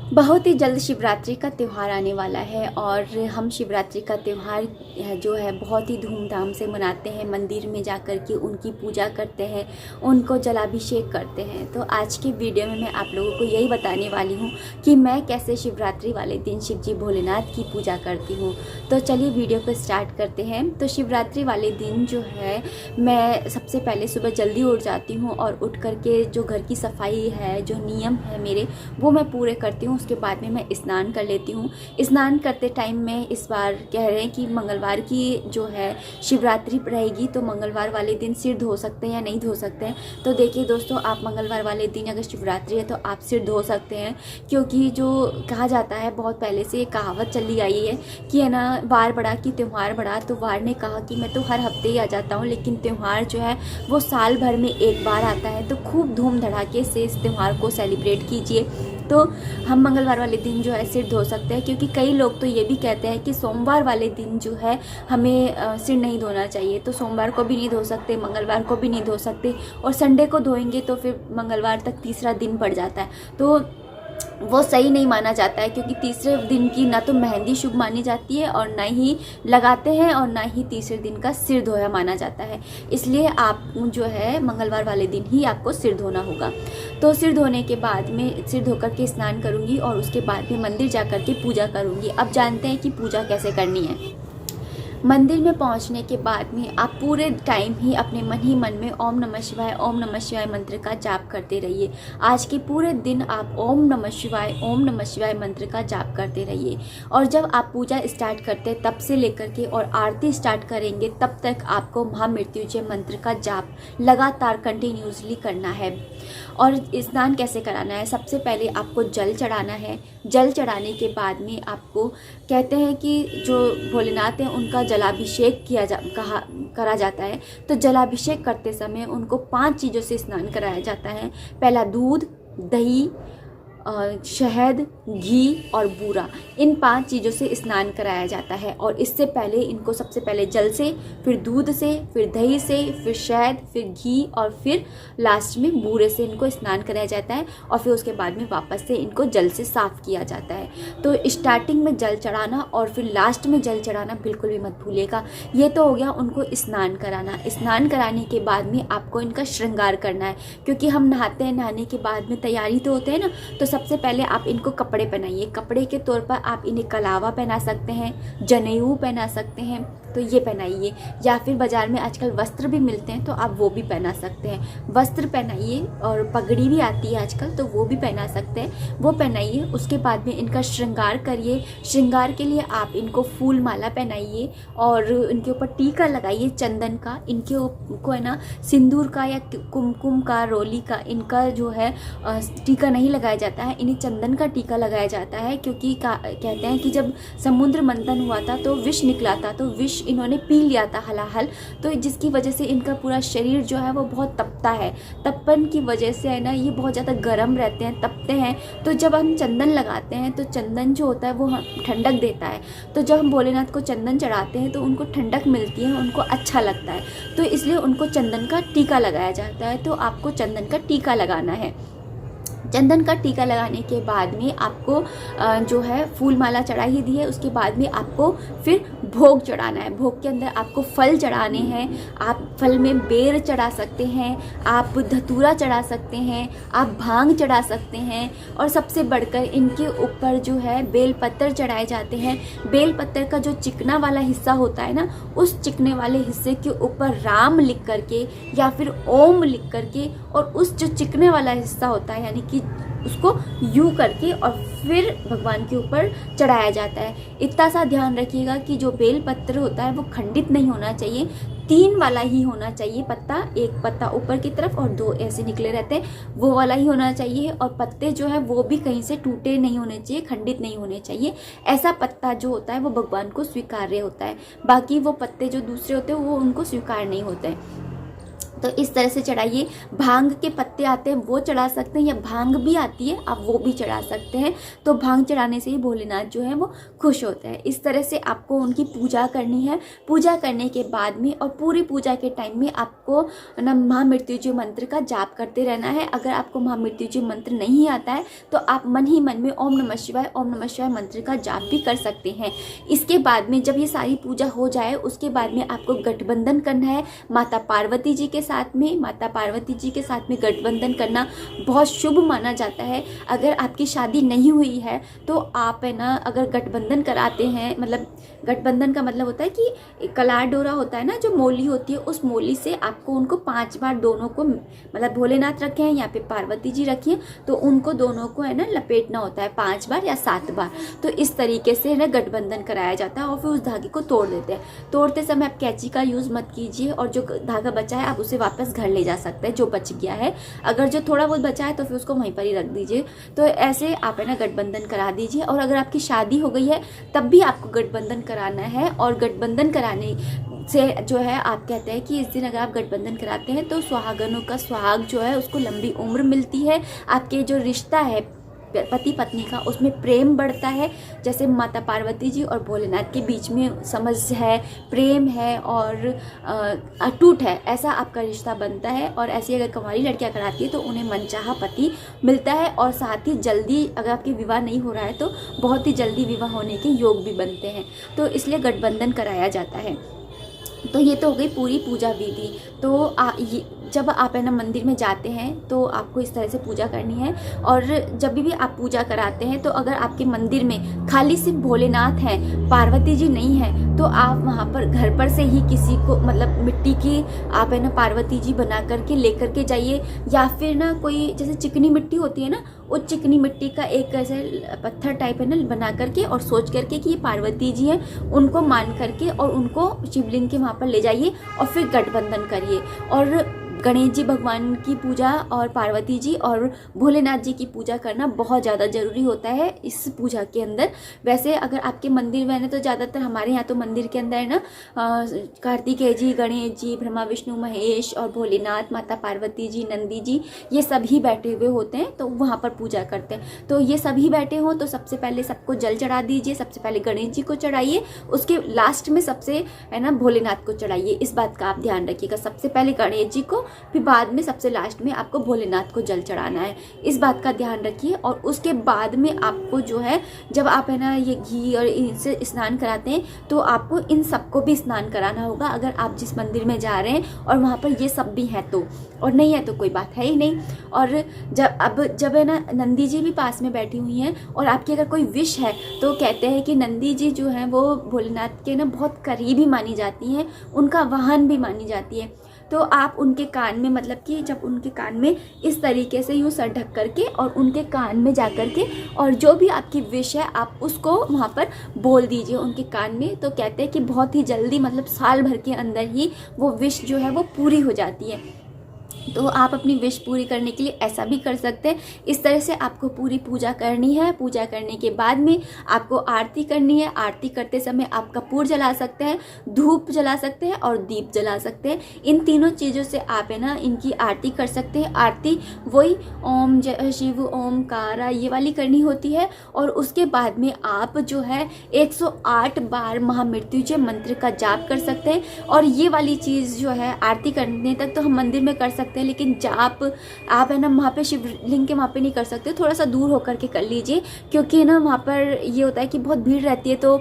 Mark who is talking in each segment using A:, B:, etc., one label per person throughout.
A: बहुत ही जल्द शिवरात्रि का त्यौहार आने वाला है और हम शिवरात्रि का त्यौहार जो है बहुत ही धूमधाम से मनाते हैं। मंदिर में जाकर के उनकी पूजा करते हैं, उनको जलाभिषेक करते हैं। तो आज के वीडियो में मैं आप लोगों को यही बताने वाली हूँ कि मैं कैसे शिवरात्रि वाले दिन शिव जी भोलेनाथ की पूजा करती हूँ। तो चलिए वीडियो को स्टार्ट करते हैं। तो शिवरात्रि वाले दिन जो है मैं सबसे पहले सुबह जल्दी उठ जाती हूँ और उठ करके जो घर की सफाई है, जो नियम है मेरे, वो मैं पूरे करती हूँ। उसके बाद में मैं स्नान कर लेती हूँ। स्नान करते टाइम में इस बार कह रहे हैं कि मंगलवार की जो है शिवरात्रि रहेगी, तो मंगलवार वाले दिन सिर धो सकते हैं या नहीं धो सकते हैं। तो देखिए दोस्तों, आप मंगलवार वाले दिन अगर शिवरात्रि है तो आप सिर धो सकते हैं, क्योंकि जो कहा जाता है बहुत पहले से ये कहावत चली आई है कि है ना, वार बड़ा कि त्यौहार बड़ा। तो वार ने कहा कि मैं तो हर हफ्ते ही आ जाता हूँ, लेकिन त्यौहार जो है वो साल भर में एक बार आता है। तो खूब धूम धड़ाके से इस त्यौहार को सेलिब्रेट कीजिए। तो हम मंगलवार वाले दिन जो है सिर धो सकते हैं, क्योंकि कई लोग तो ये भी कहते हैं कि सोमवार वाले दिन जो है हमें सिर नहीं धोना चाहिए। तो सोमवार को भी नहीं धो सकते, मंगलवार को भी नहीं धो सकते, और संडे को धोएंगे तो फिर मंगलवार तक तीसरा दिन पड़ जाता है। तो वो सही नहीं माना जाता है, क्योंकि तीसरे दिन की ना तो मेहंदी शुभ मानी जाती है और ना ही लगाते हैं, और ना ही तीसरे दिन का सिर धोया माना जाता है। इसलिए आप जो है मंगलवार वाले दिन ही आपको सिर धोना होगा। तो सिर धोने के बाद में सिर धोकर के स्नान करूंगी और उसके बाद में मंदिर जा कर के पूजा करूंगी। अब जानते हैं कि पूजा कैसे करनी है। मंदिर में पहुंचने के बाद में आप पूरे टाइम ही अपने मन ही मन में ओम नमः शिवाय मंत्र का जाप करते रहिए। आज के पूरे दिन आप ओम नमः शिवाय मंत्र का जाप करते रहिए। और जब आप पूजा स्टार्ट करते तब से लेकर के और आरती स्टार्ट करेंगे तब तक आपको महामृत्युंजय मंत्र का जाप लगातार कंटिन्यूसली करना है। और स्नान कैसे कराना है, सबसे पहले आपको जल चढ़ाना है। जल चढ़ाने के बाद में आपको कहते हैं कि जो भोलेनाथ हैं उनका जलाभिषेक करा जाता है। तो जलाभिषेक करते समय उनको 5 चीज़ों से स्नान कराया जाता है। पहला दूध, दही, शहद, घी और बूरा, इन 5 चीज़ों से स्नान कराया जाता है। और इससे पहले इनको सबसे पहले जल से, फिर दूध से, फिर दही से, फिर शहद, फिर घी और फिर लास्ट में बूरे से इनको स्नान कराया जाता है। और फिर उसके बाद में वापस से इनको जल से साफ़ किया जाता है। तो स्टार्टिंग में जल चढ़ाना और फिर लास्ट में जल चढ़ाना बिल्कुल भी मत भूलिएगा। ये तो हो गया उनको स्नान कराना। स्नान कराने के बाद में आपको इनका श्रृंगार करना है, क्योंकि हम नहाते हैं, नहाने के बाद में तैयारी तो होते हैं ना। तो सबसे पहले आप इनको कपड़े पहनाइए। कपड़े के तौर पर आप इन्हें कलावा पहना सकते हैं, जनेऊ पहना सकते हैं, तो ये पहनाइए। या फिर बाज़ार में आजकल वस्त्र भी मिलते हैं, तो आप वो भी पहना सकते हैं। वस्त्र पहनाइए, और पगड़ी भी आती है आजकल, तो वो भी पहना सकते हैं, वो पहनाइए। उसके बाद में इनका श्रृंगार करिए। श्रृंगार के लिए आप इनको फूल माला पहनाइए और इनके ऊपर टीका लगाइए चंदन का। इनके को है ना सिंदूर का या कुमकुम का, रोली का, इनका जो है टीका नहीं लगाया जाता है, इन्हें चंदन का टीका लगाया जाता है। क्योंकि कहते हैं कि जब समुद्र मंथन हुआ था तो विष निकला था, तो विष इन्होंने पी लिया था हलाहल, तो जिसकी वजह से इनका पूरा शरीर जो है वो बहुत तपता है। तपन की वजह से है ना, ये बहुत ज़्यादा गर्म रहते हैं, तपते हैं। तो जब हम चंदन लगाते हैं तो चंदन जो होता है वो ठंडक देता है। तो जब हम भोलेनाथ को चंदन चढ़ाते हैं तो उनको ठंडक मिलती है, उनको अच्छा लगता है। तो इसलिए उनको चंदन का टीका लगाया जाता है। तो आपको चंदन का टीका लगाना है। चंदन का टीका लगाने के बाद में आपको जो है फूल माला चढ़ा ही दी है, उसके बाद में आपको फिर भोग चढ़ाना है। भोग के अंदर आपको फल चढ़ाने हैं। आप फल में बेर चढ़ा सकते हैं, आप धतूरा चढ़ा सकते हैं, आप भांग चढ़ा सकते हैं, और सबसे बढ़कर इनके ऊपर जो है बेलपत्र चढ़ाए जाते हैं। बेलपत्र का जो चिकना वाला हिस्सा होता है ना, उस चिकने वाले हिस्से के ऊपर राम लिख करके या फिर ओम लिख करके, और उस जो चिकने वाला हिस्सा होता है यानी कि उसको यूं करके और फिर भगवान के ऊपर चढ़ाया जाता है। इतना सा ध्यान रखिएगा कि जो बेल पत्र होता है वो खंडित नहीं होना चाहिए, 3 वाला ही होना चाहिए पत्ता। एक पत्ता ऊपर की तरफ और 2 ऐसे निकले रहते हैं, वो वाला ही होना चाहिए। और पत्ते जो है वो भी कहीं से टूटे नहीं होने चाहिए, खंडित नहीं होने चाहिए। ऐसा पत्ता जो होता है वो भगवान को स्वीकार्य होता है। बाकी वो पत्ते जो दूसरे होते हैं वो उनको स्वीकार नहीं होते हैं। तो इस तरह से चढ़ाइए। भांग के पत्ते आते हैं वो चढ़ा सकते हैं, या भांग भी आती है आप वो भी चढ़ा सकते हैं। तो भांग चढ़ाने से ही भोलेनाथ जो है वो खुश होता है। इस तरह से आपको उनकी पूजा करनी है। पूजा करने के बाद में और पूरी पूजा के टाइम में आपको ना महामृत्युंजय मंत्र का जाप करते रहना है। अगर आपको महामृत्युंजय मंत्र नहीं आता है तो आप मन ही मन में ओम नमः शिवाय मंत्र का जाप भी कर सकते हैं। इसके बाद में जब ये सारी पूजा हो जाए उसके बाद में आपको गठबंधन करना है माता पार्वती जी के साथ में। माता पार्वती जी के साथ में गठबंधन करना बहुत शुभ माना जाता है। अगर आपकी शादी नहीं हुई है तो आप है ना, अगर गठबंधन कराते हैं, मतलब गठबंधन का मतलब होता है कि कलार डोरा होता है ना, जो मोली होती है, उस मोली से आपको उनको 5 बार दोनों को, मतलब भोलेनाथ रखे हैं यहाँ पे पार्वती जी रखी हैं, तो उनको दोनों को है ना लपेटना होता है 5 बार या 7 बार। तो इस तरीके से ना गठबंधन कराया जाता है और फिर उस धागे को तोड़ देते हैं। तोड़ते समय आप कैंची का यूज़ मत कीजिए और जो धागा बचा है आप उसे वापस घर ले जा सकते हैं, जो बच गया है। अगर जो थोड़ा बहुत बचा है तो फिर उसको वहीं पर ही रख दीजिए। तो ऐसे आप है ना गठबंधन करा दीजिए। और अगर आपकी शादी हो गई है तब भी आपको गठबंधन कराना है। और गठबंधन कराने से जो है आप कहते हैं कि इस दिन अगर आप गठबंधन कराते हैं तो सुहागनों का सुहाग जो है उसको लंबी उम्र मिलती है। आपके जो रिश्ता है पति पत्नी का उसमें प्रेम बढ़ता है। जैसे माता पार्वती जी और भोलेनाथ के बीच में समझ है, प्रेम है और अटूट है, ऐसा आपका रिश्ता बनता है। और ऐसी अगर कुंवारी लड़कियां कराती है तो उन्हें मनचाहा पति मिलता है। और साथ ही जल्दी, अगर आपके विवाह नहीं हो रहा है तो बहुत ही जल्दी विवाह होने के योग भी बनते हैं। तो इसलिए गठबंधन कराया जाता है। तो ये तो हो गई पूरी पूजा विधि। तो ये जब आप है ना मंदिर में जाते हैं तो आपको इस तरह से पूजा करनी है। और जब भी आप पूजा कराते हैं तो अगर आपके मंदिर में खाली सिर्फ भोलेनाथ हैं, पार्वती जी नहीं है, तो आप वहाँ पर घर पर से ही किसी को, मतलब मिट्टी की आप है ना पार्वती जी बना करके लेकर के जाइए। या फिर ना कोई जैसे चिकनी मिट्टी होती है ना, वो चिकनी मिट्टी का एक ऐसे पत्थर टाइप है ना बना करके और सोच करके कि ये पार्वती जी हैं, उनको मान करके और उनको शिवलिंग के वहाँ पर ले जाइए और फिर गठबंधन करिए। और गणेश जी भगवान की पूजा और पार्वती जी और भोलेनाथ जी की पूजा करना बहुत ज़्यादा ज़रूरी होता है इस पूजा के अंदर। वैसे अगर आपके मंदिर में है ना, तो ज़्यादातर हमारे यहाँ तो मंदिर के अंदर है ना कार्तिकेय जी, गणेश जी, ब्रह्मा विष्णु महेश और भोलेनाथ, माता पार्वती जी, नंदी जी, ये सभी बैठे हुए होते हैं। तो वहाँ पर पूजा करते हैं। तो ये सभी बैठे हों तो सबसे पहले सबको जल चढ़ा दीजिए। सबसे पहले गणेश जी को चढ़ाइए, उसके लास्ट में सबसे है ना भोलेनाथ को चढ़ाइए। इस बात का आप ध्यान रखिएगा, सबसे पहले गणेश जी को, फिर बाद में सबसे लास्ट में आपको भोलेनाथ को जल चढ़ाना है। इस बात का ध्यान रखिए। और उसके बाद में आपको जो है, जब आप है ना ये घी और इनसे स्नान कराते हैं तो आपको इन सबको भी स्नान कराना होगा, अगर आप जिस मंदिर में जा रहे हैं और वहाँ पर ये सब भी हैं तो। और नहीं है तो कोई बात है ही नहीं। और जब है ना नंदी जी भी पास में बैठी हुई हैं और आपकी अगर कोई विश है तो कहते हैं कि नंदी जी जो है वो भोलेनाथ के ना बहुत करीबी मानी जाती हैं, उनका वाहन भी मानी जाती है। तो आप उनके कान में, मतलब कि जब उनके कान में इस तरीके से यूँ सर ढक करके और उनके कान में जा करके और जो भी आपकी विश है आप उसको वहाँ पर बोल दीजिए उनके कान में। तो कहते हैं कि बहुत ही जल्दी, मतलब साल भर के अंदर ही वो विश जो है वो पूरी हो जाती है। तो आप अपनी विश पूरी करने के लिए ऐसा भी कर सकते हैं। इस तरह से आपको पूरी पूजा करनी है। पूजा करने के बाद में आपको आरती करनी है। आरती करते समय आप कपूर जला सकते हैं, धूप जला सकते हैं और दीप जला सकते हैं। इन तीनों चीज़ों से आप है ना इनकी आरती कर सकते हैं। आरती वही ओम जय शिव ओमकारा ये वाली करनी होती है। और उसके बाद में आप जो है 108 बार महामृत्युंजय मंत्र का जाप कर सकते हैं। और ये वाली चीज़ जो है आरती करने तक तो हम मंदिर में कर सकते हैं, लेकिन जाप आप है ना वहाँ पे शिवलिंग के वहाँ पे नहीं कर सकते, थोड़ा सा दूर होकर के कर लीजिए। क्योंकि ना वहाँ पर ये होता है कि बहुत भीड़ रहती है तो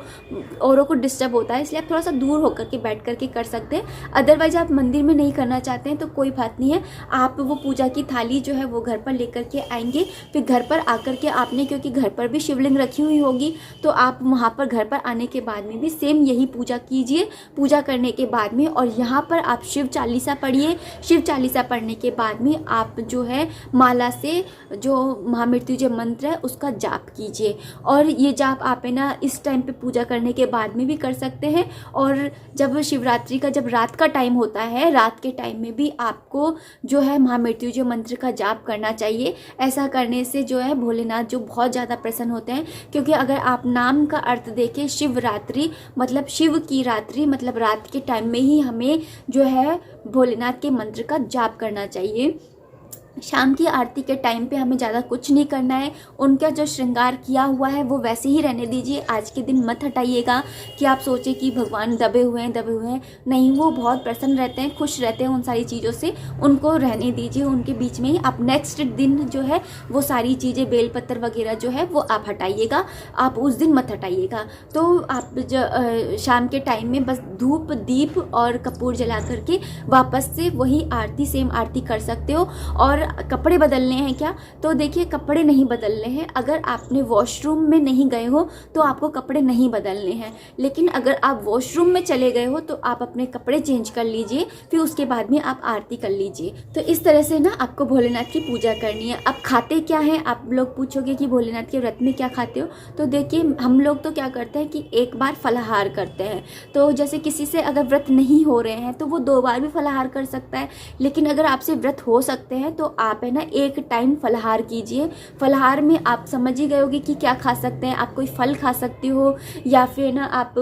A: औरों को डिस्टर्ब होता है, इसलिए आप थोड़ा सा दूर होकर के बैठ करके कर सकते हैं। अदरवाइज आप मंदिर में नहीं करना चाहते हैं तो कोई बात नहीं है, आप वो पूजा की थाली जो है वो घर पर लेकर के आएंगे। फिर घर पर आकर के आपने, क्योंकि घर पर भी शिवलिंग रखी हुई होगी, तो आप वहाँ पर घर पर आने के बाद में भी सेम यही पूजा कीजिए। पूजा करने के बाद में और यहाँ पर आप शिव चालीसा पढ़िए। शिव चालीसा पढ़ने के बाद में आप जो है माला से जो महामृत्युंजय मंत्र है उसका जाप कीजिए। और ये जाप आप है ना इस टाइम पे पूजा करने के बाद में भी कर सकते हैं। और जब शिवरात्रि का जब रात का टाइम होता है, रात के टाइम में भी आपको जो है महामृत्युंजय मंत्र का जाप करना चाहिए। ऐसा करने से जो है भोलेनाथ जो बहुत ज़्यादा प्रसन्न होते हैं। क्योंकि अगर आप नाम का अर्थ देखें, शिवरात्रि मतलब शिव की रात्रि, मतलब रात के टाइम में ही हमें जो है भोलेनाथ के मंत्र का जाप करना चाहिए। शाम की आरती के टाइम पे हमें ज़्यादा कुछ नहीं करना है, उनका जो श्रृंगार किया हुआ है वो वैसे ही रहने दीजिए। आज के दिन मत हटाइएगा कि आप सोचें कि भगवान दबे हुए हैं, नहीं, वो बहुत प्रसन्न रहते हैं, खुश रहते हैं उन सारी चीज़ों से, उनको रहने दीजिए उनके बीच में ही। आप नेक्स्ट दिन जो है वो सारी चीज़ें बेलपत्र वगैरह जो है वो आप हटाइएगा, आप उस दिन मत हटाइएगा। तो आप शाम के टाइम में बस धूप दीप और कपूर जला करके वापस से वही आरती, सेम आरती कर सकते हो। और कपड़े बदलने हैं क्या, तो देखिए कपड़े नहीं बदलने हैं। अगर आपने वॉशरूम में नहीं गए हो तो आपको कपड़े नहीं बदलने हैं, लेकिन अगर आप वॉशरूम में चले गए हो तो आप अपने कपड़े चेंज कर लीजिए, फिर उसके बाद में आप आरती कर लीजिए। तो इस तरह से ना आपको भोलेनाथ की पूजा करनी है। अब खाते क्या हैं, आप लोग पूछोगे कि भोलेनाथ के व्रत में क्या खाते हो, तो देखिए हम लोग तो क्या करते हैं कि एक बार फलाहार करते हैं। तो जैसे किसी से अगर व्रत नहीं हो रहे हैं तो वो 2 बार भी फलाहार कर सकता है, लेकिन अगर आपसे व्रत हो सकते हैं तो आप है ना एक टाइम फलाहार कीजिए। फलाहार में आप समझ ही गए होगे कि क्या खा सकते हैं। आप कोई फल खा सकते हो, या फिर ना आप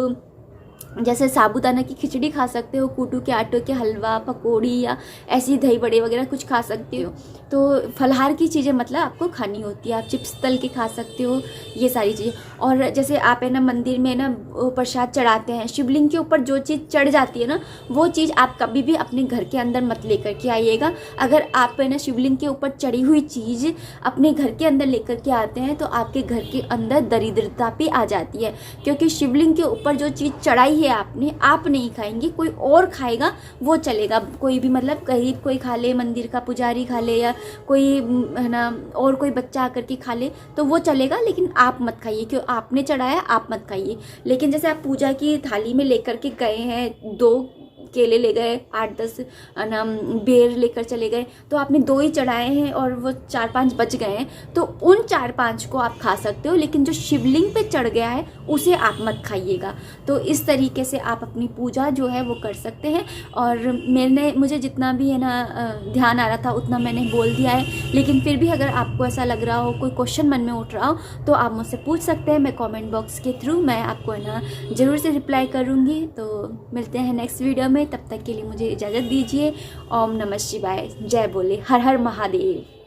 A: जैसे साबूदाना की खिचड़ी खा सकते हो, कूटू के आटे के हलवा, पकौड़ी, या ऐसी दही बड़े वगैरह कुछ खा सकते हो। तो फलाहार की चीज़ें मतलब आपको खानी होती है। आप चिप्स तल के खा सकते हो, ये सारी चीज़ें। और जैसे आप है ना मंदिर में ना प्रसाद चढ़ाते हैं, शिवलिंग के ऊपर जो चीज़ चढ़ जाती है ना, वो चीज़ आप कभी भी अपने घर के अंदर मत लेकर के आइएगा। अगर आप है ना शिवलिंग के ऊपर चढ़ी हुई चीज़ अपने घर के अंदर लेकर के आते हैं तो आपके घर के अंदर दरिद्रता भी आ जाती है, क्योंकि शिवलिंग के ऊपर जो चीज़ चढ़ाई है आपने, आप नहीं खाएंगे, कोई और खाएगा वो चलेगा। कोई भी मतलब गरीब कोई खा ले, मंदिर का पुजारी खा ले, या कोई है ना और कोई बच्चा आकर के खा ले तो वो चलेगा, लेकिन आप मत खाइए, क्यों आपने चढ़ाया आप मत खाइए। लेकिन जैसे आप पूजा की थाली में लेकर के गए हैं, 2 केले ले गए, 8-10 ना बेर लेकर चले गए, तो आपने 2 ही चढ़ाए हैं और वो 4-5 बच गए हैं, तो उन 4-5 को आप खा सकते हो, लेकिन जो शिवलिंग पे चढ़ गया है उसे आप मत खाइएगा। तो इस तरीके से आप अपनी पूजा जो है वो कर सकते हैं। और मुझे जितना भी है ना ध्यान आ रहा था उतना मैंने बोल दिया है, लेकिन फिर भी अगर आपको ऐसा लग रहा हो, कोई क्वेश्चन मन में उठ रहा हो, तो आप मुझसे पूछ सकते हैं। मैं कमेंट बॉक्स के थ्रू मैं आपको है ना ज़रूर से रिप्लाई करूँगी। तो मिलते हैं नेक्स्ट वीडियो में, तब तक के लिए मुझे इजाज़त दीजिए। ओम नमः शिवाय, जय बोले, हर हर महादेव।